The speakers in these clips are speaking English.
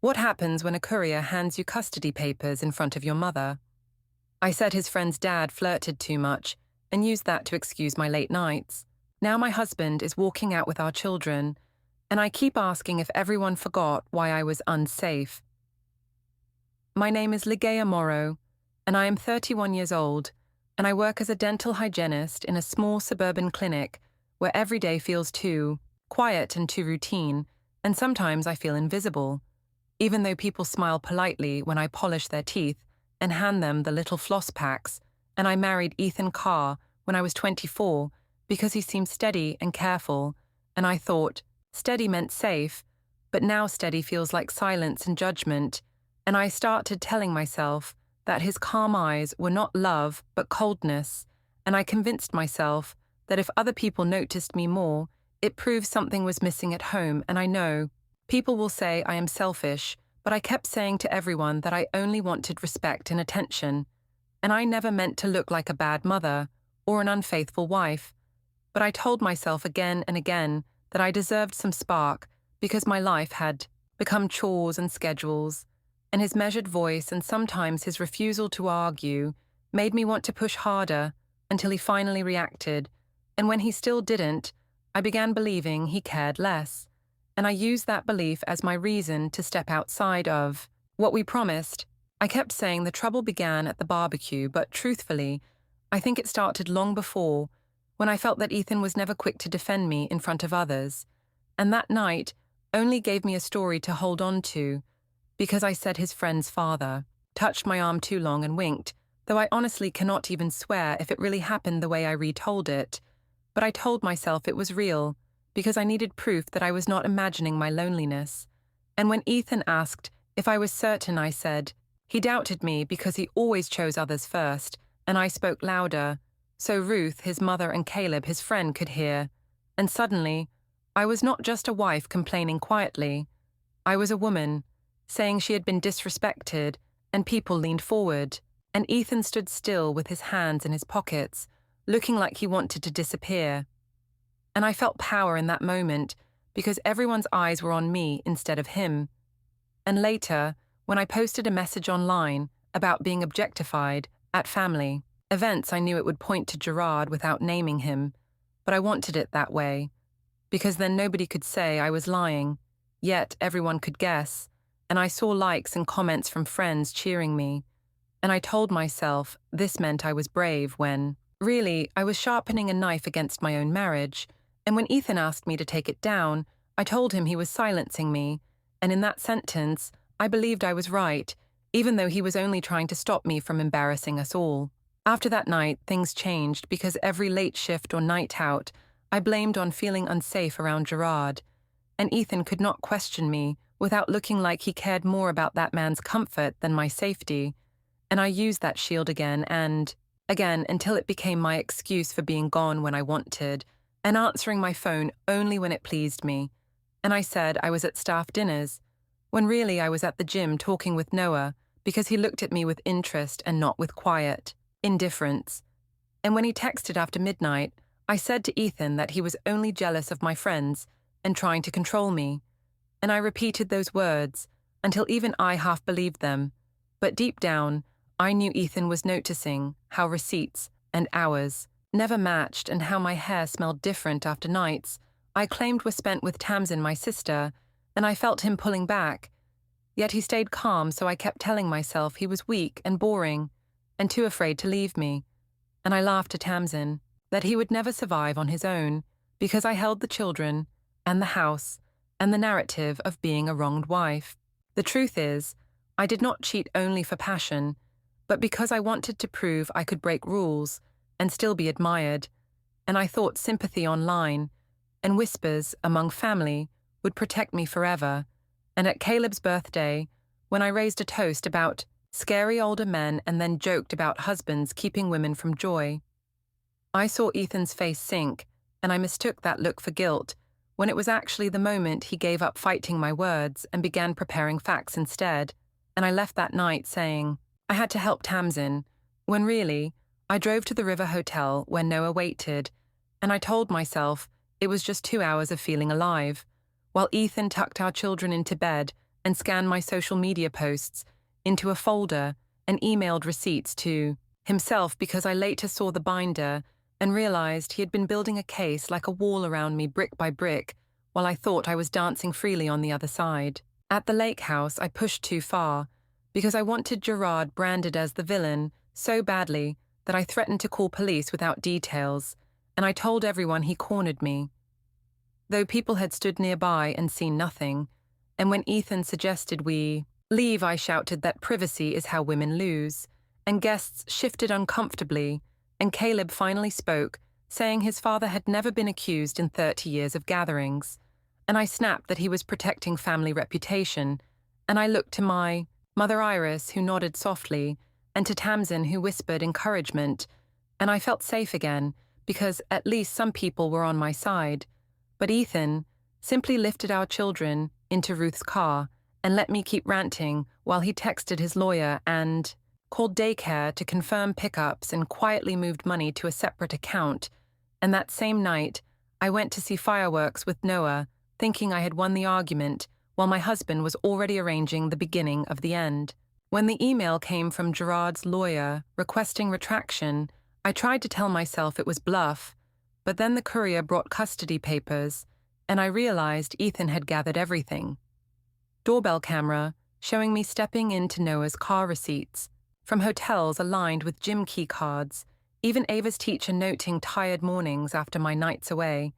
What happens when a courier hands you custody papers in front of your mother? I said his friend's dad flirted too much and used that to excuse my late nights. Now my husband is walking out with our children, and I keep asking if everyone forgot why I was unsafe. My name is Ligea Morrow, and I am 31 years old, and I work as a dental hygienist in a small suburban clinic where every day feels too quiet and too routine, and sometimes I feel invisible, even though people smile politely when I polish their teeth and hand them the little floss packs. And I married Ethan Carr when I was 24 because he seemed steady and careful, and I thought steady meant safe, but now steady feels like silence and judgment, and I started telling myself that his calm eyes were not love but coldness, and I convinced myself that if other people noticed me more, it proves something was missing at home. And I know people will say I am selfish, but I kept saying to everyone that I only wanted respect and attention, and I never meant to look like a bad mother or an unfaithful wife. But I told myself again and again that I deserved some spark because my life had become chores and schedules, and his measured voice and sometimes his refusal to argue made me want to push harder until he finally reacted, and when he still didn't, I began believing he cared less, and I used that belief as my reason to step outside of what we promised. I kept saying the trouble began at the barbecue, but truthfully, I think it started long before, when I felt that Ethan was never quick to defend me in front of others, and that night only gave me a story to hold on to, because I said his friend's father touched my arm too long and winked, though I honestly cannot even swear if it really happened the way I retold it. But I told myself it was real, because I needed proof that I was not imagining my loneliness. And when Ethan asked if I was certain, I said he doubted me because he always chose others first, and I spoke louder, so Ruth, his mother, and Caleb, his friend, could hear. And suddenly, I was not just a wife complaining quietly. I was a woman, saying she had been disrespected, and people leaned forward, and Ethan stood still with his hands in his pockets, looking like he wanted to disappear. And I felt power in that moment, because everyone's eyes were on me instead of him. And later, when I posted a message online about being objectified at family events, I knew it would point to Gerard without naming him, but I wanted it that way, because then nobody could say I was lying, yet everyone could guess, and I saw likes and comments from friends cheering me, and I told myself this meant I was brave when, really, I was sharpening a knife against my own marriage. And when Ethan asked me to take it down, I told him he was silencing me, and in that sentence, I believed I was right, even though he was only trying to stop me from embarrassing us all. After that night, things changed because every late shift or night out, I blamed on feeling unsafe around Gerard, and Ethan could not question me without looking like he cared more about that man's comfort than my safety, and I used that shield again and again until it became my excuse for being gone when I wanted, and answering my phone only when it pleased me. And I said I was at staff dinners, when really I was at the gym talking with Noah because he looked at me with interest and not with quiet indifference. And when he texted after midnight, I said to Ethan that he was only jealous of my friends and trying to control me. And I repeated those words until even I half believed them. But deep down, I knew Ethan was noticing how receipts and hours never matched and how my hair smelled different after nights I claimed were spent with Tamsin, my sister, and I felt him pulling back. Yet he stayed calm, so I kept telling myself he was weak and boring and too afraid to leave me. And I laughed to Tamsin that he would never survive on his own because I held the children and the house and the narrative of being a wronged wife. The truth is, I did not cheat only for passion, but because I wanted to prove I could break rules and still be admired, and I thought sympathy online and whispers among family would protect me forever. And at Caleb's birthday, when I raised a toast about scary older men and then joked about husbands keeping women from joy, I saw Ethan's face sink, and I mistook that look for guilt, when it was actually the moment he gave up fighting my words and began preparing facts instead. And I left that night saying I had to help Tamsin, when really, I drove to the River Hotel where Noah waited, and I told myself it was just 2 hours of feeling alive, while Ethan tucked our children into bed and scanned my social media posts into a folder and emailed receipts to himself because I later saw the binder and realized he had been building a case like a wall around me brick by brick while I thought I was dancing freely on the other side. At the lake house, I pushed too far because I wanted Gerard branded as the villain so badly that I threatened to call police without details, and I told everyone he cornered me. Though people had stood nearby and seen nothing, and when Ethan suggested we leave, I shouted that privacy is how women lose, and guests shifted uncomfortably, and Caleb finally spoke, saying his father had never been accused in 30 years of gatherings, and I snapped that he was protecting family reputation, and I looked to my mother Iris, who nodded softly, and to Tamsin, who whispered encouragement, and I felt safe again, because at least some people were on my side. But Ethan simply lifted our children into Ruth's car and let me keep ranting while he texted his lawyer and called daycare to confirm pickups and quietly moved money to a separate account. And that same night, I went to see fireworks with Noah, thinking I had won the argument, while my husband was already arranging the beginning of the end. When the email came from Gerard's lawyer requesting retraction, I tried to tell myself it was bluff, but then the courier brought custody papers, and I realized Ethan had gathered everything. Doorbell camera showing me stepping into Noah's car receipts, from hotels aligned with gym key cards, even Ava's teacher noting tired mornings after my nights away,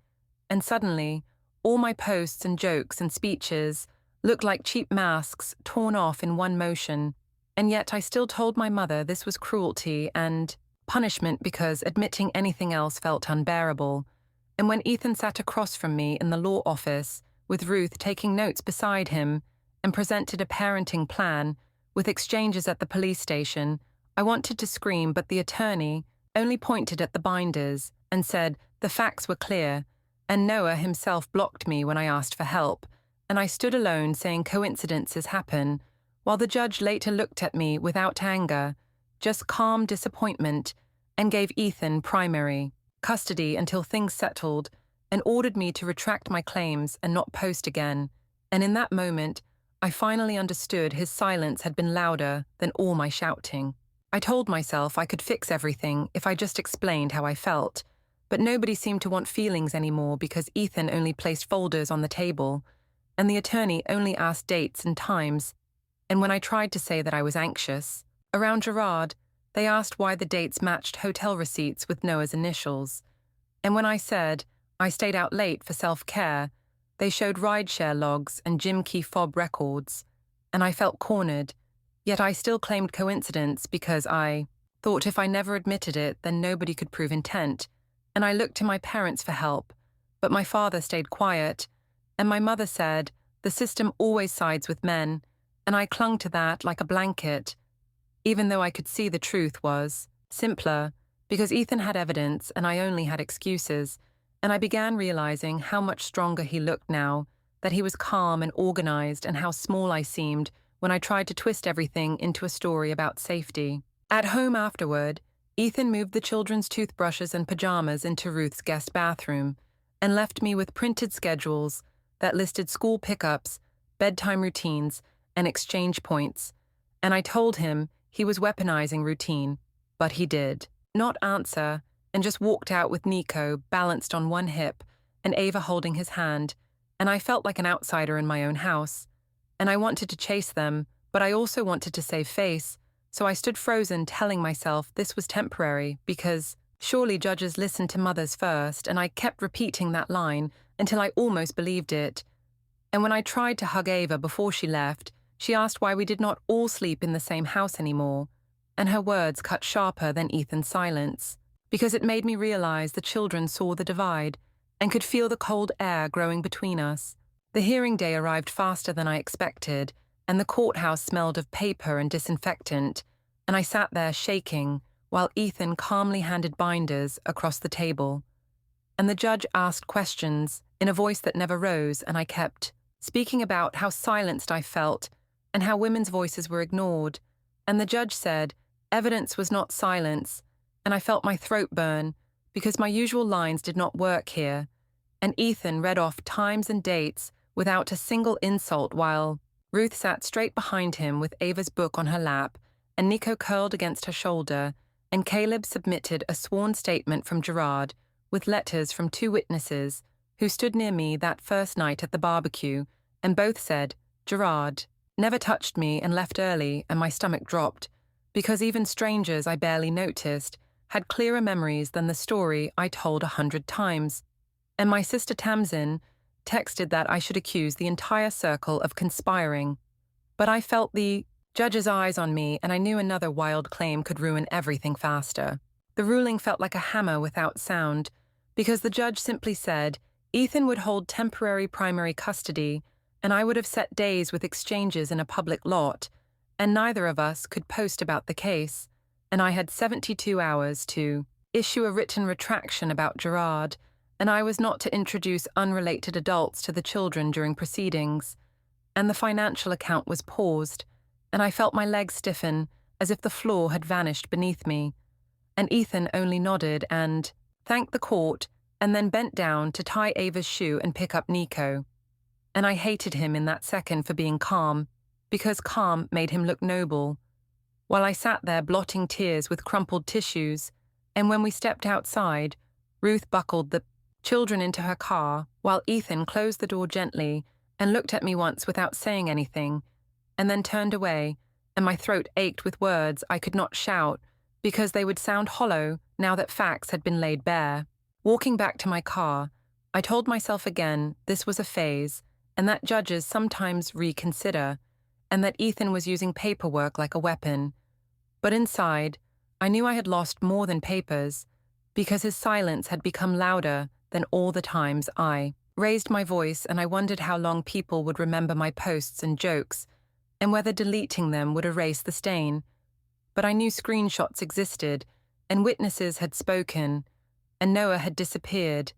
and suddenly, all my posts and jokes and speeches looked like cheap masks torn off in one motion, and yet I still told my mother this was cruelty and punishment because admitting anything else felt unbearable. And when Ethan sat across from me in the law office, with Ruth taking notes beside him, and presented a parenting plan, with exchanges at the police station, I wanted to scream, but the attorney only pointed at the binders and said the facts were clear, and Noah himself blocked me when I asked for help, and I stood alone saying coincidences happen, while the judge later looked at me without anger, just calm disappointment, and gave Ethan primary custody until things settled, and ordered me to retract my claims and not post again. And in that moment, I finally understood his silence had been louder than all my shouting. I told myself I could fix everything if I just explained how I felt, but nobody seemed to want feelings anymore because Ethan only placed folders on the table, and the attorney only asked dates and times, and when I tried to say that I was anxious, around Gerard, they asked why the dates matched hotel receipts with Noah's initials, and when I said I stayed out late for self-care, they showed rideshare logs and gym key fob records, and I felt cornered, yet I still claimed coincidence because I thought if I never admitted it, then nobody could prove intent, and I looked to my parents for help, but my father stayed quiet, and my mother said the system always sides with men, and I clung to that like a blanket, even though I could see the truth was simpler, because Ethan had evidence and I only had excuses, and I began realizing how much stronger he looked now, that he was calm and organized, and how small I seemed when I tried to twist everything into a story about safety. At home afterward, Ethan moved the children's toothbrushes and pajamas into Ruth's guest bathroom and left me with printed schedules that listed school pickups, bedtime routines, and exchange points, and I told him he was weaponizing routine, but he did not answer and just walked out with Nico balanced on one hip and Ava holding his hand, and I felt like an outsider in my own house, and I wanted to chase them, but I also wanted to save face, so I stood frozen telling myself this was temporary because surely judges listen to mothers first, and I kept repeating that line until I almost believed it. And when I tried to hug Ava before she left, she asked why we did not all sleep in the same house anymore, and her words cut sharper than Ethan's silence, because it made me realize the children saw the divide and could feel the cold air growing between us. The hearing day arrived faster than I expected, and the courthouse smelled of paper and disinfectant, and I sat there shaking while Ethan calmly handed binders across the table. And the judge asked questions in a voice that never rose, and I kept speaking about how silenced I felt and how women's voices were ignored, and the judge said evidence was not silence, and I felt my throat burn because my usual lines did not work here, and Ethan read off times and dates without a single insult while Ruth sat straight behind him with Ava's book on her lap, and Nico curled against her shoulder, and Caleb submitted a sworn statement from Gerard with letters from 2 witnesses who stood near me that first night at the barbecue, and both said, Gerard never touched me and left early, and my stomach dropped, because even strangers I barely noticed had clearer memories than the story I told 100 times. And my sister Tamsin texted that I should accuse the entire circle of conspiring. But I felt the judge's eyes on me, and I knew another wild claim could ruin everything faster. The ruling felt like a hammer without sound, because the judge simply said Ethan would hold temporary primary custody, and I would have set days with exchanges in a public lot, and neither of us could post about the case, and I had 72 hours to issue a written retraction about Gerard, and I was not to introduce unrelated adults to the children during proceedings, and the financial account was paused, and I felt my legs stiffen as if the floor had vanished beneath me, and Ethan only nodded and thanked the court and then bent down to tie Ava's shoe and pick up Nico. And I hated him in that second for being calm, because calm made him look noble, while I sat there blotting tears with crumpled tissues, and when we stepped outside, Ruth buckled the children into her car, while Ethan closed the door gently and looked at me once without saying anything, and then turned away, and my throat ached with words I could not shout because they would sound hollow now that facts had been laid bare. Walking back to my car, I told myself again this was a phase, and that judges sometimes reconsider, and that Ethan was using paperwork like a weapon. But inside, I knew I had lost more than papers, because his silence had become louder than all the times I raised my voice, and I wondered how long people would remember my posts and jokes, and whether deleting them would erase the stain. But I knew screenshots existed, and witnesses had spoken, and Noah had disappeared,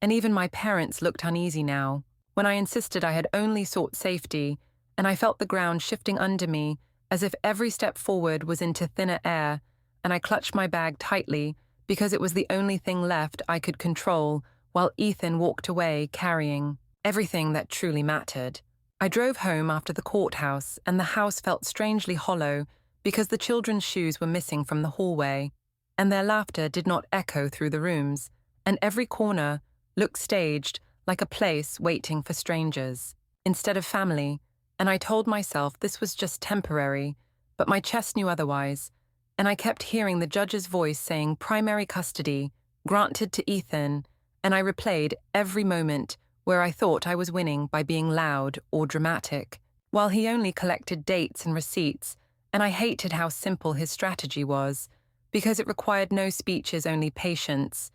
and even my parents looked uneasy now, when I insisted I had only sought safety, and I felt the ground shifting under me as if every step forward was into thinner air, and I clutched my bag tightly because it was the only thing left I could control, while Ethan walked away carrying everything that truly mattered. I drove home after the courthouse, and the house felt strangely hollow because the children's shoes were missing from the hallway, and their laughter did not echo through the rooms, and every corner looked staged like a place waiting for strangers instead of family, and I told myself this was just temporary, but my chest knew otherwise, and I kept hearing the judge's voice saying primary custody, granted to Ethan, and I replayed every moment where I thought I was winning by being loud or dramatic, while he only collected dates and receipts, and I hated how simple his strategy was, because it required no speeches, only patience,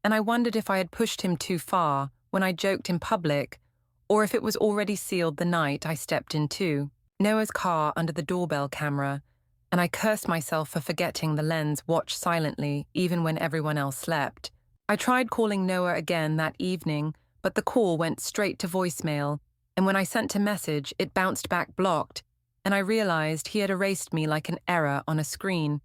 and I wondered if I had pushed him too far when I joked in public, or if it was already sealed the night I stepped into Noah's car under the doorbell camera, and I cursed myself for forgetting the lens watched silently even when everyone else slept. I tried calling Noah again that evening, but the call went straight to voicemail, and when I sent a message, it bounced back blocked, and I realized he had erased me like an error on a screen,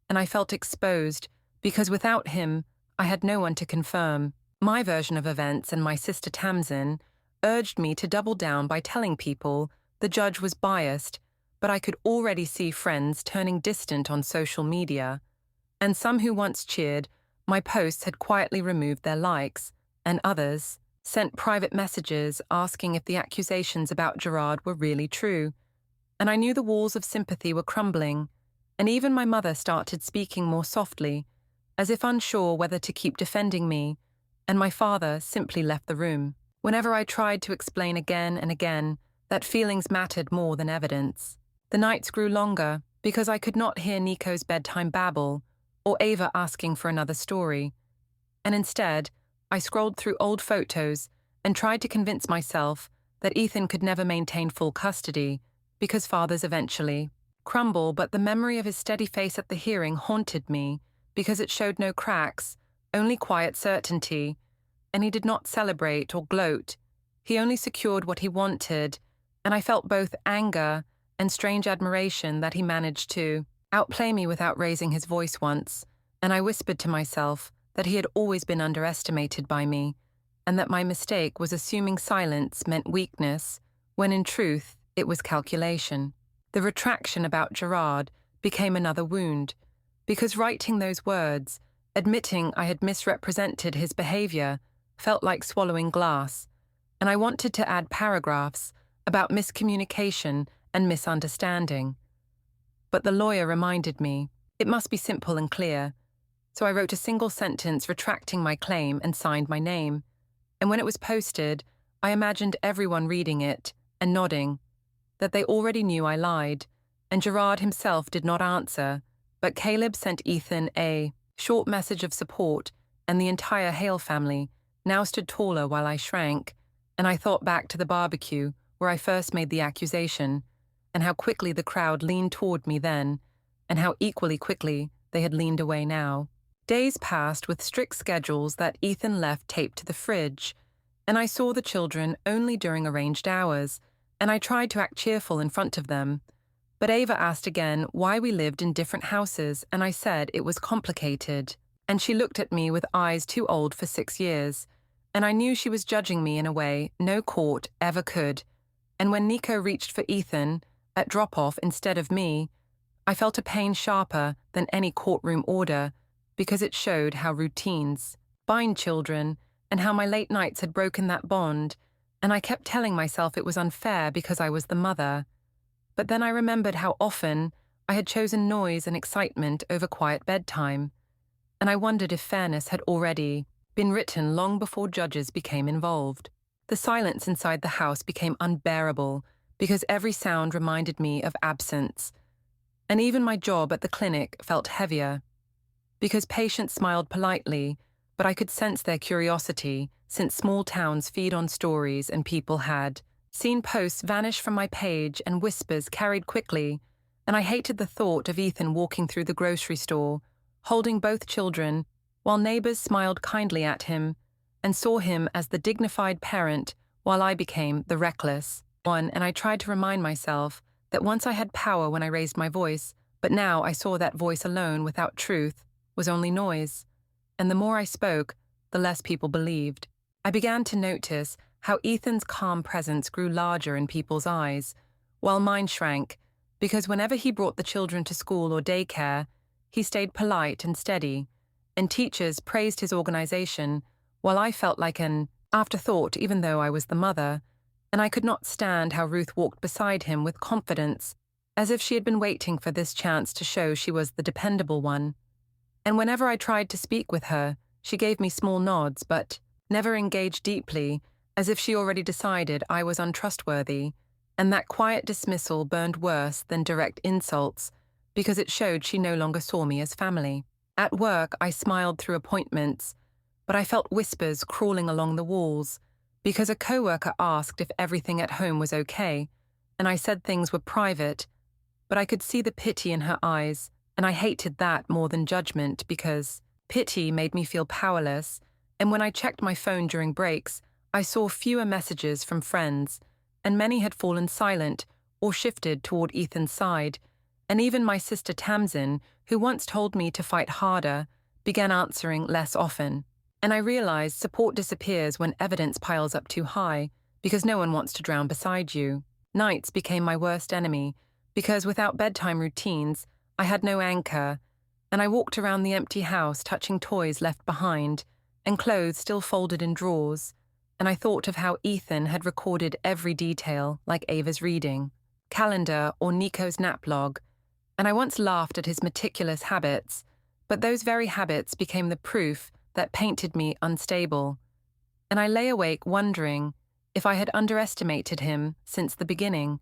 and I felt exposed, because without him, I had no one to confirm. My version of events and my sister Tamsin urged me to double down by telling people the judge was biased, but I could already see friends turning distant on social media, and some who once cheered my posts had quietly removed their likes, and others sent private messages asking if the accusations about Gerard were really true, and I knew the walls of sympathy were crumbling, and even my mother started speaking more softly, as if unsure whether to keep defending me, and my father simply left the room. Whenever I tried to explain again and again that feelings mattered more than evidence, the nights grew longer because I could not hear Nico's bedtime babble or Ava asking for another story, and instead I scrolled through old photos and tried to convince myself that Ethan could never maintain full custody because fathers eventually crumble, but the memory of his steady face at the hearing haunted me because it showed no cracks, only quiet certainty, and he did not celebrate or gloat. He only secured what he wanted, and I felt both anger and strange admiration that he managed to outplay me without raising his voice once, and I whispered to myself that he had always been underestimated by me, and that my mistake was assuming silence meant weakness, when in truth it was calculation. The retraction about Gerard became another wound, because writing those words, admitting I had misrepresented his behavior, felt like swallowing glass, and I wanted to add paragraphs about miscommunication and misunderstanding. But the lawyer reminded me, it must be simple and clear, so I wrote a single sentence retracting my claim and signed my name. And when it was posted, I imagined everyone reading it and nodding, that they already knew I lied, and Gerard himself did not answer, but Caleb sent Ethan a short message of support, and the entire Hale family now stood taller while I shrank, and I thought back to the barbecue where I first made the accusation, and how quickly the crowd leaned toward me then, and how equally quickly they had leaned away now. Days passed with strict schedules that Ethan left taped to the fridge, and I saw the children only during arranged hours, and I tried to act cheerful in front of them. But Ava asked again why we lived in different houses, and I said it was complicated. And she looked at me with eyes too old for 6 years, and I knew she was judging me in a way no court ever could. And when Nico reached for Ethan, at drop-off instead of me, I felt a pain sharper than any courtroom order, because it showed how routines bind children and how my late nights had broken that bond, and I kept telling myself it was unfair because I was the mother. But then I remembered how often I had chosen noise and excitement over quiet bedtime, and I wondered if fairness had already been written long before judges became involved. The silence inside the house became unbearable because every sound reminded me of absence, and even my job at the clinic felt heavier, because patients smiled politely, but I could sense their curiosity, since small towns feed on stories and people had seen posts vanish from my page and whispers carried quickly, and I hated the thought of Ethan walking through the grocery store, holding both children, while neighbors smiled kindly at him and saw him as the dignified parent while I became the reckless one, and I tried to remind myself that once I had power when I raised my voice, but now I saw that voice alone without truth was only noise, and the more I spoke, the less people believed. I began to notice how Ethan's calm presence grew larger in people's eyes, while mine shrank, because whenever he brought the children to school or daycare, he stayed polite and steady, and teachers praised his organization, while I felt like an afterthought even though I was the mother, and I could not stand how Ruth walked beside him with confidence, as if she had been waiting for this chance to show she was the dependable one. And whenever I tried to speak with her, she gave me small nods but never engaged deeply, as if she already decided I was untrustworthy, and that quiet dismissal burned worse than direct insults, because it showed she no longer saw me as family. At work, I smiled through appointments, but I felt whispers crawling along the walls, because a coworker asked if everything at home was okay, and I said things were private, but I could see the pity in her eyes, and I hated that more than judgment, because pity made me feel powerless, and when I checked my phone during breaks, I saw fewer messages from friends, and many had fallen silent or shifted toward Ethan's side, and even my sister Tamsin, who once told me to fight harder, began answering less often. And I realized support disappears when evidence piles up too high, because no one wants to drown beside you. Nights became my worst enemy, because without bedtime routines, I had no anchor, and I walked around the empty house touching toys left behind, and clothes still folded in drawers, and I thought of how Ethan had recorded every detail, like Ava's reading, calendar, or Nico's nap log, and I once laughed at his meticulous habits, but those very habits became the proof that painted me unstable, and I lay awake wondering if I had underestimated him since the beginning,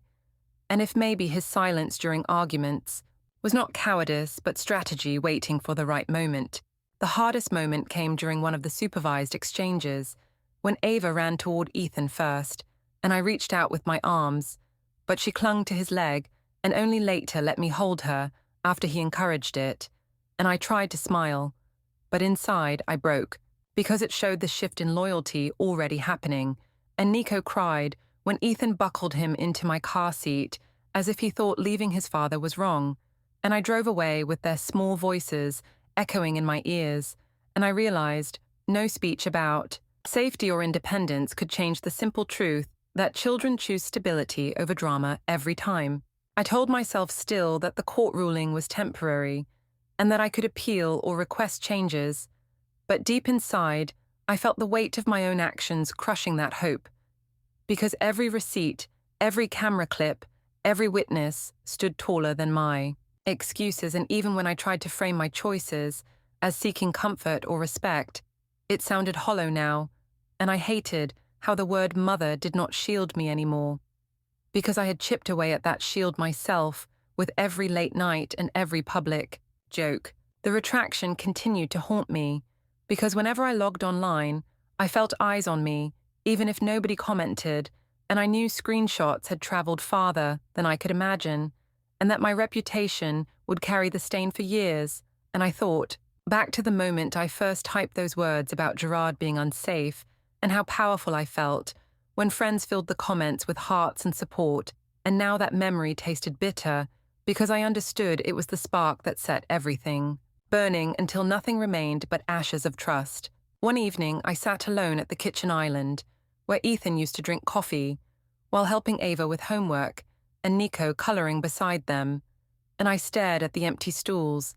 and if maybe his silence during arguments was not cowardice but strategy waiting for the right moment. The hardest moment came during one of the supervised exchanges, when Ava ran toward Ethan first, and I reached out with my arms, but she clung to his leg and only later let me hold her after he encouraged it, and I tried to smile, but inside I broke, because it showed the shift in loyalty already happening, and Nico cried when Ethan buckled him into my car seat as if he thought leaving his father was wrong, and I drove away with their small voices echoing in my ears, and I realized no speech about safety or independence could change the simple truth that children choose stability over drama every time. I told myself still that the court ruling was temporary and that I could appeal or request changes, but deep inside, I felt the weight of my own actions crushing that hope, because every receipt, every camera clip, every witness stood taller than my excuses, and even when I tried to frame my choices as seeking comfort or respect, it sounded hollow now, and I hated how the word mother did not shield me anymore, because I had chipped away at that shield myself with every late night and every public joke. The retraction continued to haunt me, because whenever I logged online, I felt eyes on me, even if nobody commented, and I knew screenshots had traveled farther than I could imagine, and that my reputation would carry the stain for years, and I thought, back to the moment I first typed those words about Gerard being unsafe, and how powerful I felt when friends filled the comments with hearts and support, and now that memory tasted bitter, because I understood it was the spark that set everything burning until nothing remained but ashes of trust. One evening, I sat alone at the kitchen island, where Ethan used to drink coffee, while helping Ava with homework, and Nico coloring beside them, and I stared at the empty stools,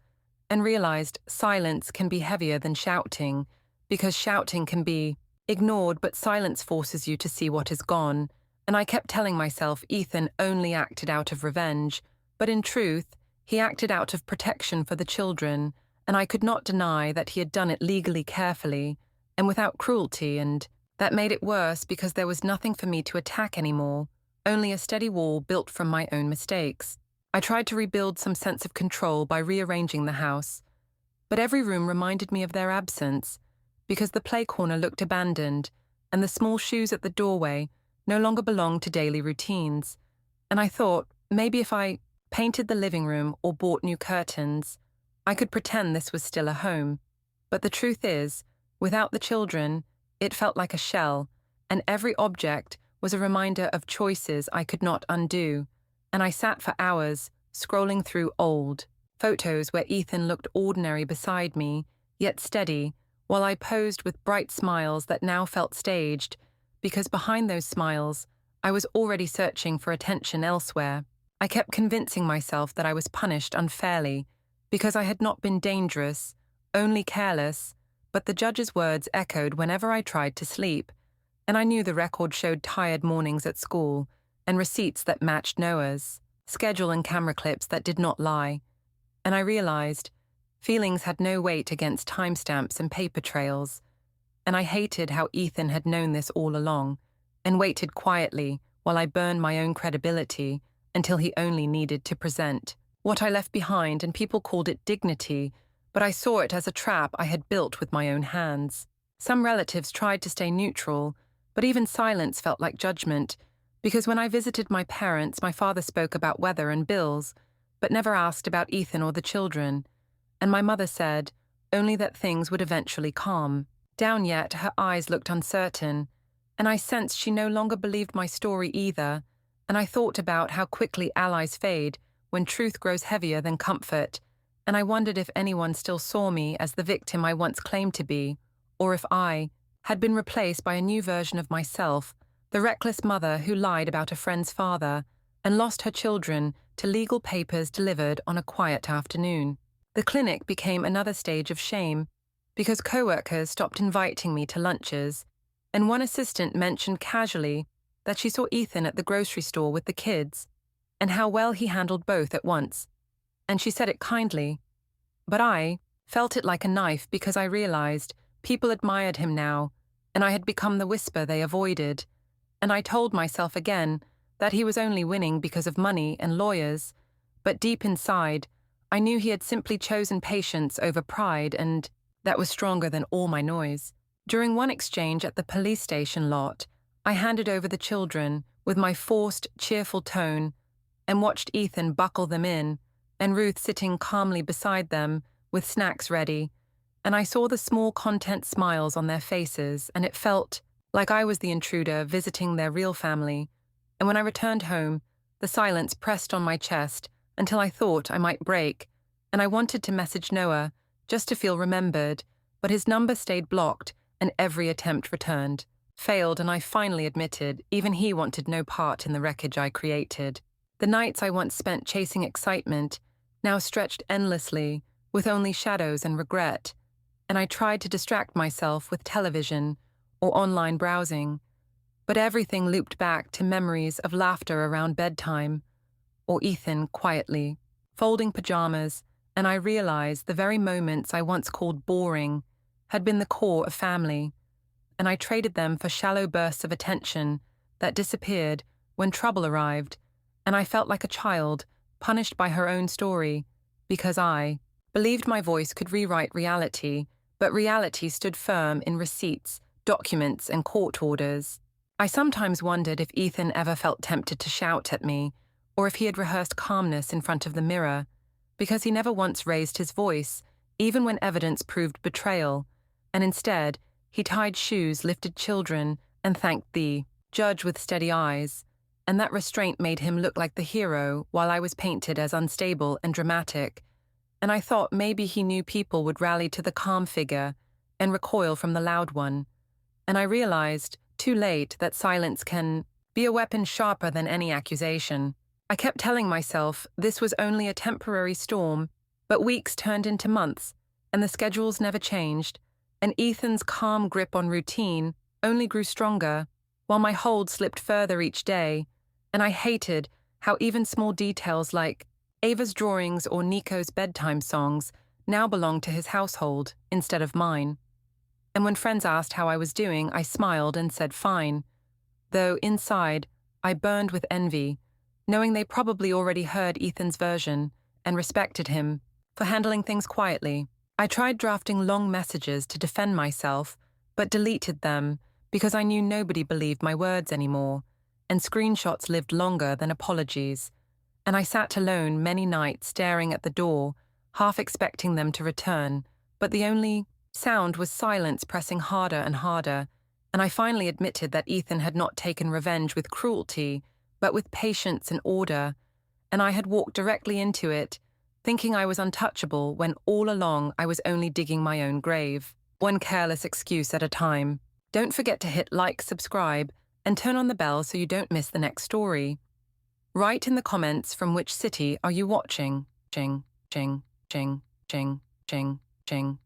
and realized silence can be heavier than shouting, because shouting can be ignored, but silence forces you to see what is gone, and I kept telling myself Ethan only acted out of revenge, but in truth, he acted out of protection for the children, and I could not deny that he had done it legally carefully, and without cruelty, and that made it worse because there was nothing for me to attack anymore, only a steady wall built from my own mistakes. I tried to rebuild some sense of control by rearranging the house, but every room reminded me of their absence, because the play corner looked abandoned, and the small shoes at the doorway no longer belonged to daily routines, and I thought maybe if I painted the living room or bought new curtains, I could pretend this was still a home. But the truth is, without the children, it felt like a shell, and every object was a reminder of choices I could not undo, and I sat for hours, scrolling through old photos where Ethan looked ordinary beside me, yet steady, while I posed with bright smiles that now felt staged, because behind those smiles, I was already searching for attention elsewhere. I kept convincing myself that I was punished unfairly, because I had not been dangerous, only careless, but the judge's words echoed whenever I tried to sleep, and I knew the record showed tired mornings at school, and receipts that matched Noah's, schedule and camera clips that did not lie, and I realized feelings had no weight against timestamps and paper trails, and I hated how Ethan had known this all along, and waited quietly while I burned my own credibility until he only needed to present what I left behind, and people called it dignity, but I saw it as a trap I had built with my own hands. Some relatives tried to stay neutral, but even silence felt like judgment, because when I visited my parents, my father spoke about weather and bills, but never asked about Ethan or the children, and my mother said only that things would eventually calm. Down yet, her eyes looked uncertain, and I sensed she no longer believed my story either, and I thought about how quickly allies fade when truth grows heavier than comfort, and I wondered if anyone still saw me as the victim I once claimed to be, or if I had been replaced by a new version of myself, the reckless mother who lied about a friend's father and lost her children to legal papers delivered on a quiet afternoon. The clinic became another stage of shame, because co-workers stopped inviting me to lunches, and one assistant mentioned casually that she saw Ethan at the grocery store with the kids, and how well he handled both at once, and she said it kindly. But I felt it like a knife, because I realized people admired him now, and I had become the whisper they avoided, and I told myself again that he was only winning because of money and lawyers, but deep inside, I knew he had simply chosen patience over pride, and that was stronger than all my noise. During one exchange at the police station lot, I handed over the children with my forced, cheerful tone, and watched Ethan buckle them in, and Ruth sitting calmly beside them with snacks ready, and I saw the small content smiles on their faces, and it felt like I was the intruder visiting their real family, and when I returned home, the silence pressed on my chest until I thought I might break, and I wanted to message Noah just to feel remembered, but his number stayed blocked and every attempt returned. failed, and I finally admitted even he wanted no part in the wreckage I created. The nights I once spent chasing excitement now stretched endlessly, with only shadows and regret, and I tried to distract myself with television or online browsing, but everything looped back to memories of laughter around bedtime, or Ethan quietly folding pajamas, and I realized the very moments I once called boring had been the core of family, and I traded them for shallow bursts of attention that disappeared when trouble arrived, and I felt like a child punished by her own story because I believed my voice could rewrite reality, but reality stood firm in receipts, documents, and court orders. I sometimes wondered if Ethan ever felt tempted to shout at me, or if he had rehearsed calmness in front of the mirror, because he never once raised his voice, even when evidence proved betrayal, and instead, he tied shoes, lifted children, and thanked the judge with steady eyes, and that restraint made him look like the hero while I was painted as unstable and dramatic, and I thought maybe he knew people would rally to the calm figure and recoil from the loud one, and I realized, too late, that silence can be a weapon sharper than any accusation. I kept telling myself this was only a temporary storm, but weeks turned into months, and the schedules never changed, and Ethan's calm grip on routine only grew stronger, while my hold slipped further each day, and I hated how even small details like Ava's drawings or Nico's bedtime songs now belonged to his household instead of mine. And when friends asked how I was doing, I smiled and said fine, though inside I burned with envy, knowing they probably already heard Ethan's version and respected him for handling things quietly. I tried drafting long messages to defend myself, but deleted them because I knew nobody believed my words anymore, and screenshots lived longer than apologies. And I sat alone many nights staring at the door, half expecting them to return, but the only sound was silence pressing harder and harder, and I finally admitted that Ethan had not taken revenge with cruelty, but with patience and order, and I had walked directly into it, thinking I was untouchable when all along I was only digging my own grave, one careless excuse at a time. Don't forget to hit like, subscribe, and turn on the bell so you don't miss the next story. Write in the comments from which city are you watching. Ching, ching, ching, ching, ching, ching.